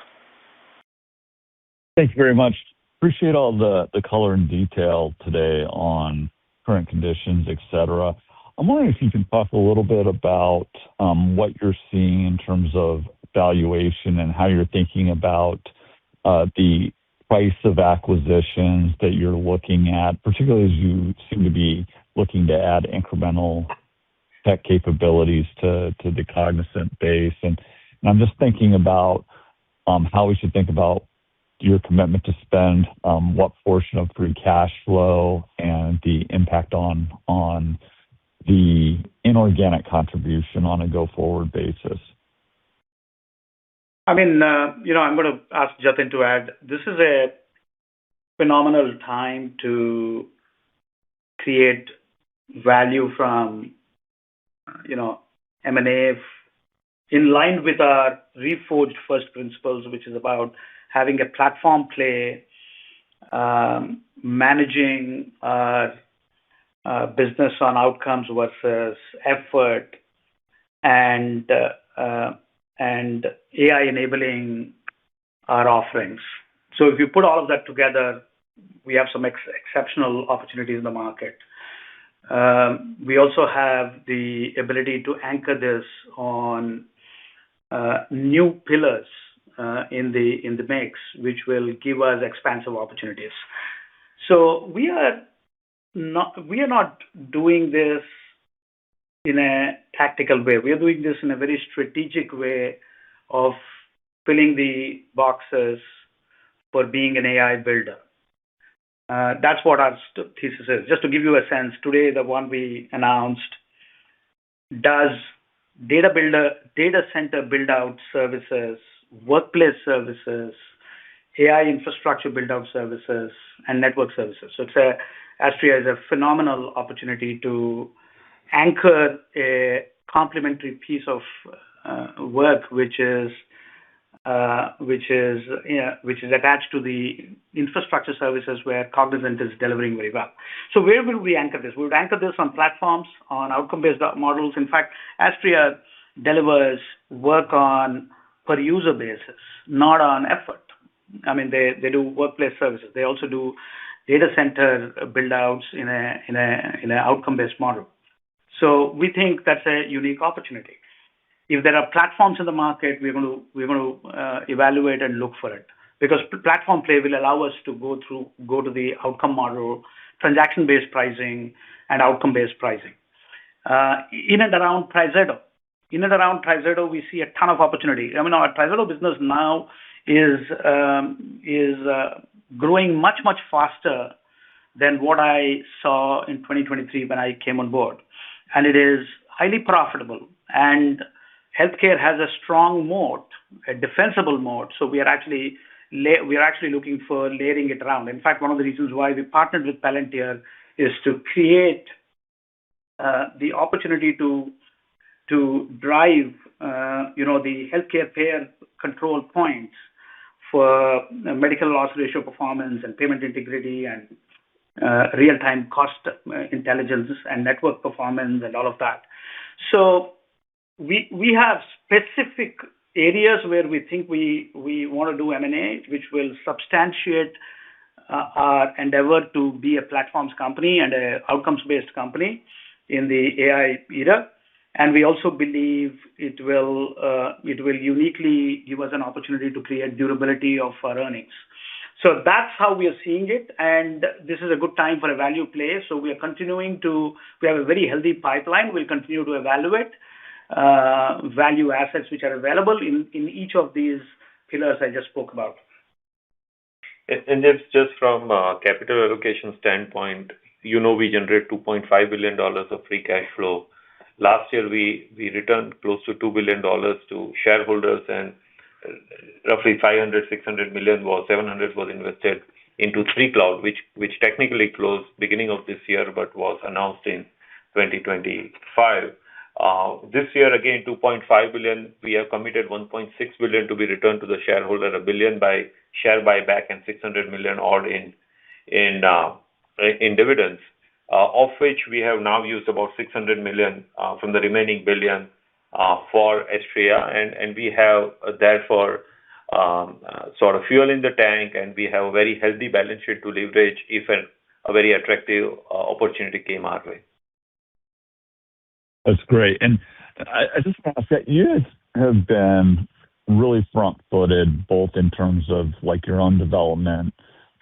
Thank you very much. Appreciate all the color and detail today on current conditions, et cetera. I'm wondering if you can talk a little bit about what you're seeing in terms of valuation and how you're thinking about the price of acquisitions that you're looking at, particularly as you seem to be looking to add incremental tech capabilities to the Cognizant base. And I'm just thinking about how we should think about your commitment to spend what portion of free cash flow and the impact on the inorganic contribution on a go-forward basis. I mean, I'm going to ask Jatin to add. This is a phenomenal time to create value from, M&A in line with our reforged first principles, which is about having a platform play, managing our business on outcomes versus effort, and AI enabling our offerings. So if you put all of that together, we have some exceptional opportunities in the market. We also have the ability to anchor this on new pillars in the mix, which will give us expansive opportunities. So we are not doing this in a tactical way. We are doing this in a very strategic way of filling the boxes for being an AI builder. That's what our thesis is. Just to give you a sense, today the one we announced does data center build-out services, workplace services, AI infrastructure build-out services, and network services. So Astria is a phenomenal opportunity to anchor a complementary piece of work, which is attached to the infrastructure services where Cognizant is delivering very well. So where will we anchor this? We would anchor this on platforms, on outcome-based models. In fact, Astria delivers work on per user basis, not on effort. I mean, they do workplace services. They also do data center build-outs in an outcome-based model. So we think that's a unique opportunity. If there are platforms in the market, we're going to evaluate and look for it, because platform play will allow us to go to the outcome model, transaction-based pricing, and outcome-based pricing. In and around TriZetto, we see a ton of opportunity. I mean, our TriZetto business now is growing much faster than what I saw in 2023 when I came on board, and it is highly profitable. And healthcare has a strong moat, a defensible moat. So we are actually looking for layering it around. In fact, one of the reasons why we partnered with Palantir is to create the opportunity to drive the healthcare payer control points for medical loss ratio performance and payment integrity and real-time cost intelligence and network performance and all of that. So we have specific areas where we think we want to do M&A, which will substantiate our endeavor to be a platforms company and an outcomes-based company in the AI era. And we also believe it will uniquely give us an opportunity to create durability of our earnings. So that's how we are seeing it, and this is a good time for a value play. So we are continuing to. We have a very healthy pipeline. We'll continue to evaluate value assets which are available in each of these pillars I just spoke about. And just from a capital allocation standpoint, we generate $2.5 billion of free cash flow. Last year, we returned close to $2 billion to shareholders, and roughly $600 million was invested into 3Cloud, which technically closed beginning of this year, but was announced in 2025. This year, again, $2.5 billion. We have committed $1.6 billion to be returned to the shareholder, $1 billion by share buyback, and $600 million odd in dividends, of which we have now used about $600 million from the remaining $1 billion for Astria, and we have that for sort of fuel in the tank, and we have a very healthy balance sheet to leverage if a very attractive opportunity came our way. That's great. And I just want to say, you guys have been really front-footed, both in terms of like your own development,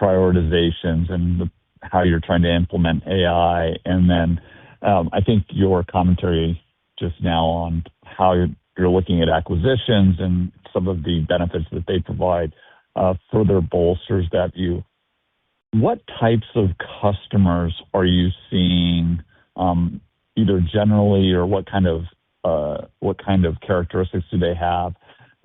prioritizations, and how you're trying to implement AI. And then I think your commentary just now on how you're looking at acquisitions and some of the benefits that they provide further bolsters that view. What types of customers are you seeing, either generally, or what kind of characteristics do they have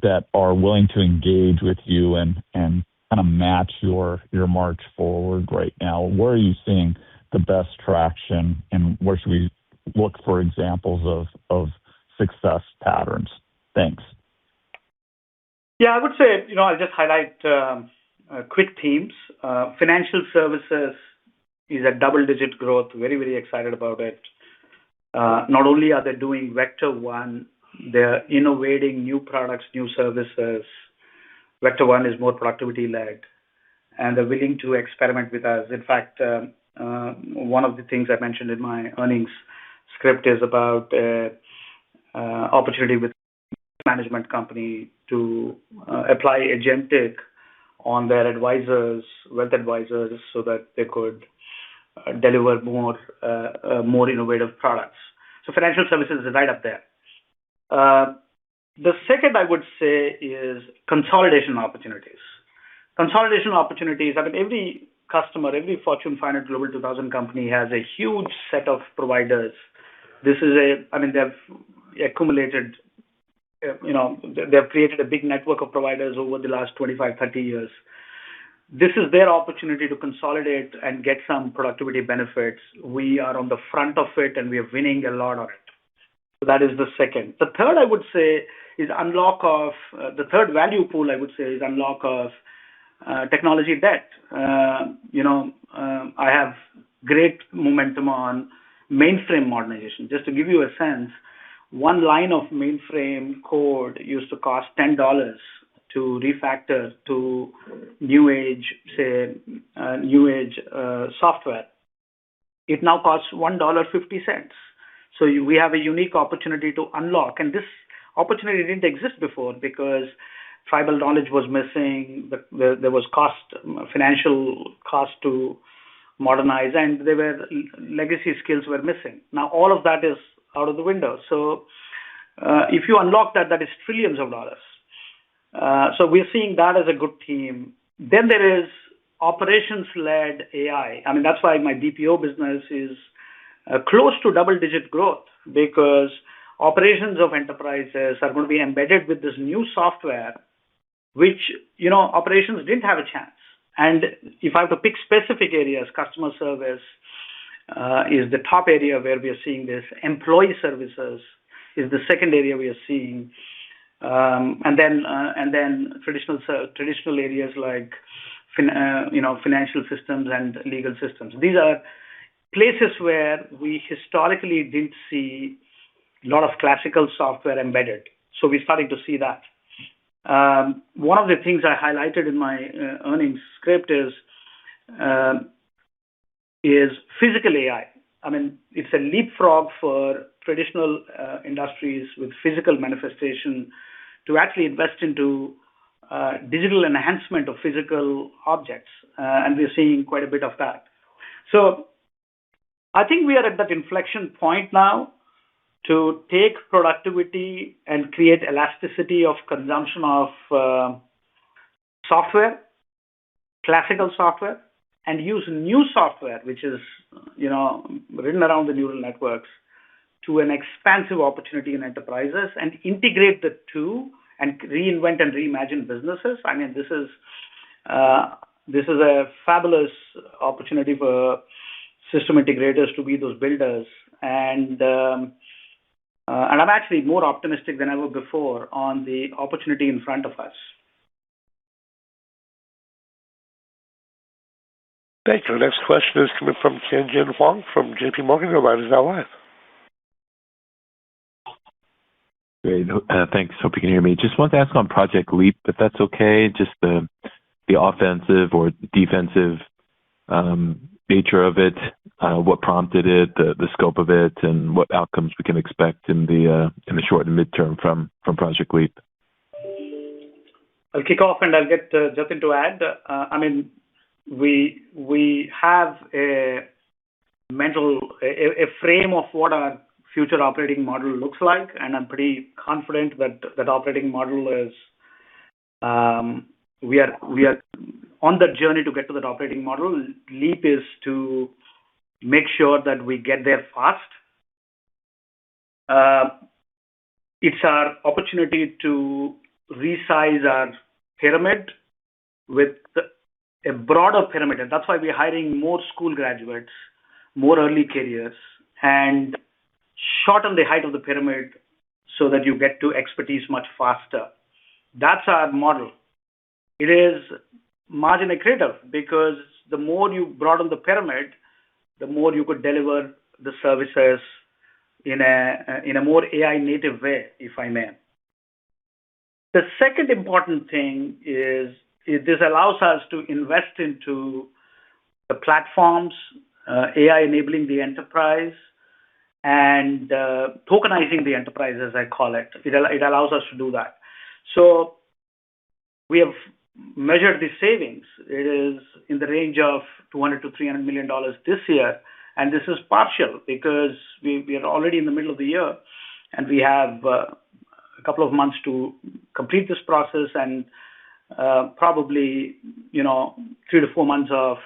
that are willing to engage with you and kind of match your march forward right now? Where are you seeing the best traction, and where should we look for examples of success patterns? Thanks. Yeah, I would say, I'll just highlight quick themes. Financial services is a double-digit growth. Very, very excited about it. Not only are they doing Vector One, they're innovating new products, new services. Vector One is more productivity-led, and they're willing to experiment with us. In fact, one of the things I mentioned in my earnings script is about opportunity with management company to apply agentic on their advisors, wealth advisors, so that they could deliver more innovative products. So financial services is right up there. The second I would say is consolidation opportunities. Consolidation opportunities. I mean, every customer, every Fortune 500 Global 2000 company has a huge set of providers. They've accumulated, they've created a big network of providers over the last 25, 30 years. This is their opportunity to consolidate and get some productivity benefits. We are on the front of it, and we are winning a lot on it. So that is the second. The third, I would say, is the third value pool, I would say, is unlock of technology debt. I have great momentum on mainframe modernization. Just to give you a sense, one line of mainframe code used to cost $10 to refactor to new age software. It now costs $1.50. So we have a unique opportunity to unlock, and this opportunity didn't exist before because tribal knowledge was missing. There was financial cost to modernize, and there were legacy skills were missing. Now all of that is out of the window. So if you unlock that is trillions of dollars. So we're seeing that as a good theme. Then there is operations-led AI. I mean, that's why my BPO business is close to double-digit growth, because operations of enterprises are going to be embedded with this new software, which, operations didn't have a chance. And if I have to pick specific areas, customer service is the top area where we are seeing this. Employee services is the second area we are seeing. And then traditional areas like financial systems and legal systems. These are places where we historically didn't see a lot of classical software embedded. So we're starting to see that. One of the things I highlighted in my earnings script is physical AI. I mean, it's a leapfrog for traditional industries with physical manifestation to actually invest into digital enhancement of physical objects, and we're seeing quite a bit of that. So I think we are at that inflection point now to take productivity and create elasticity of consumption of software, classical software, and use new software, which is written around the neural networks, to an expansive opportunity in enterprises and integrate the two and reinvent and reimagine businesses. I mean, this is a fabulous opportunity for system integrators to be those builders, and I'm actually more optimistic than ever before on the opportunity in front of us. Thank you. Next question is coming from Tianjin Huang from JP Morgan. Your line is now live. Great. Thanks. Hope you can hear me. Just want to ask on Project Leap, if that's okay, just the offensive or defensive nature of it, what prompted it, the scope of it, and what outcomes we can expect in the short and midterm from Project Leap. I'll kick off and I'll get Jatin to add. I mean, we have a frame of what our future operating model looks like, and I'm pretty confident that that operating model is we are on the journey to get to that operating model. Leap is to make sure that we get there fast. It's our opportunity to resize our pyramid with a broader pyramid, and that's why we're hiring more school graduates, more early careers, and shorten the height of the pyramid so that you get to expertise much faster. That's our model. It is margin accretive because the more you broaden the pyramid, the more you could deliver the services in a more AI native way, if I may. The second important thing is this allows us to invest into the platforms, AI enabling the enterprise, and tokenizing the enterprise, as I call it. It allows us to do that. So we have measured the savings. It is in the range of $200 to $300 million this year, and this is partial because we are already in the middle of the year, and we have a couple of months to complete this process, and probably 3 to 4 months of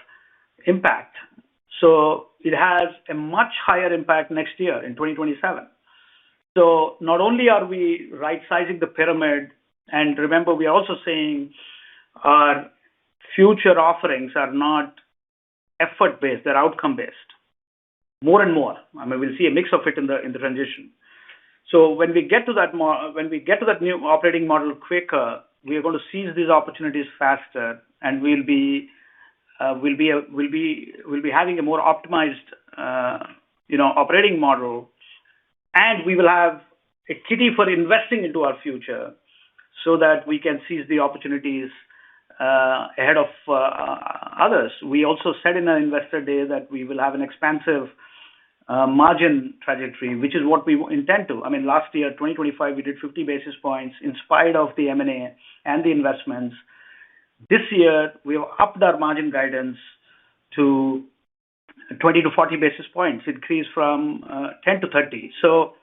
impact. So it has a much higher impact next year in 2027. So not only are we right-sizing the pyramid, and remember, we are also saying our future offerings are not effort-based, they're outcome-based. More and more. I mean, we'll see a mix of it in the transition. So when we get to that new operating model quicker, we are going to seize these opportunities faster, and we'll be having a more optimized operating model, and we will have a kitty for investing into our future so that we can seize the opportunities ahead of others. We also said in our investor day that we will have an expansive margin trajectory, which is what we intend to. I mean, last year, 2025, we did 50 basis points in spite of the M&A and the investments. This year, we have upped our margin guidance to 20 to 40 basis points, increase from 10 to 30. So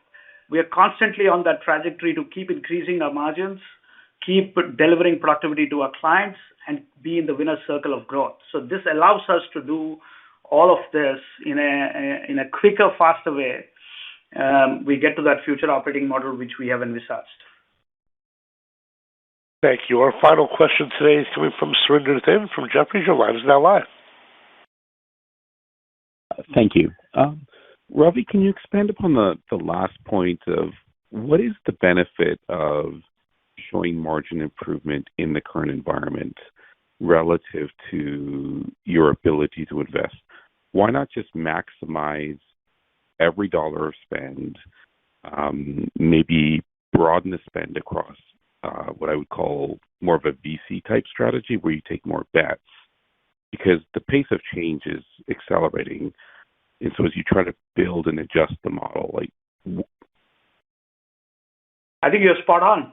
we are constantly on that trajectory to keep increasing our margins, keep delivering productivity to our clients, and be in the winner's circle of growth. So this allows us to do all of this in a quicker, faster way. We get to that future operating model which we have envisaged. Thank you. Our final question today is coming from Surinder Thind from Jefferies. Your line is now live. Thank you. Ravi, can you expand upon the last point of what is the benefit of showing margin improvement in the current environment relative to your ability to invest? Why not just maximize every dollar of spend, maybe broaden the spend across what I would call more of a VC type strategy where you take more bets? Because the pace of change is accelerating. And so as you try to build and adjust the model, I think you're spot on.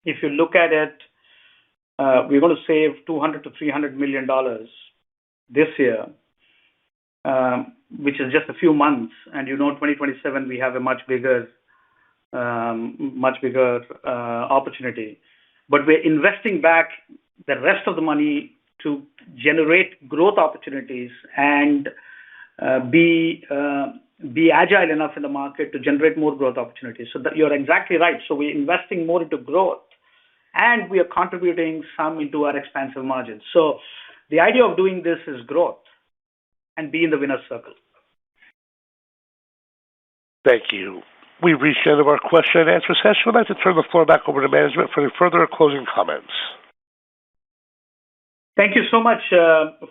If you look at it, we're going to save $200 to $300 million this year, which is just a few months. And 2027 we have a much bigger opportunity. But we're investing back the rest of the money to generate growth opportunities and be agile enough in the market to generate more growth opportunities. So that you're exactly right. So we're investing more into growth, and we are contributing some into our expansive margins. So the idea of doing this is growth and be in the winner's circle. Thank you. We've reached the end of our question and answer session. I'd like to turn the floor back over to management for any further closing comments. Thank you so much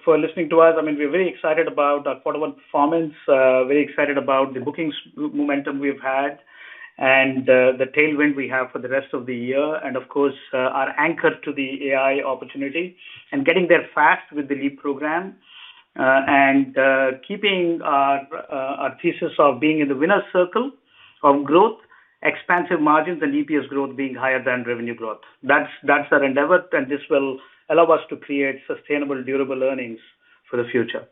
for listening to us. I mean, we're very excited about our quarter one performance, very excited about the bookings momentum we've had, and the tailwind we have for the rest of the year, and of course, our anchor to the AI opportunity, and getting there fast with the LEAP program, and keeping our thesis of being in the winner's circle of growth, expansive margins, and EPS growth being higher than revenue growth. That's our endeavor, and this will allow us to create sustainable, durable earnings for the future.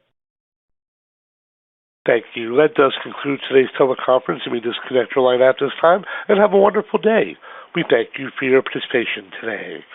Thank you. That does conclude today's teleconference. You may disconnect your line at this time and have a wonderful day. We thank you for your participation today.